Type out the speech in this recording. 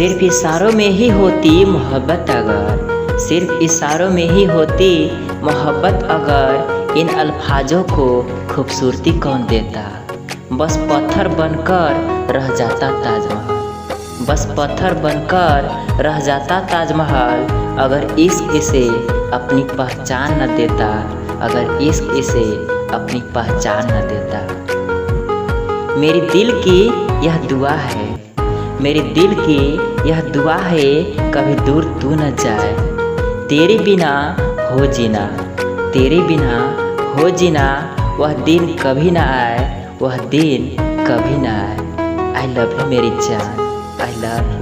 सिर्फ इशारों में ही होती मोहब्बत अगर, सिर्फ इशारों में ही होती मोहब्बत अगर, इन अल्फाजों को खूबसूरती कौन देता। बस पत्थर बनकर रह जाता ताजमहल, बस पत्थर बनकर रह जाता ताजमहल, अगर इश्क इसे अपनी पहचान न देता, अगर इश्क इसे अपनी पहचान न देता। मेरी दिल की यह दुआ है, मेरी दिल की यह दुआ है, कभी दूर तू न जाए। तेरे बिना हो जीना, तेरे बिना हो जीना, वह दिन कभी ना आए, वह दिन कभी ना आए। आई लव यू मेरी जान, आई लव यू।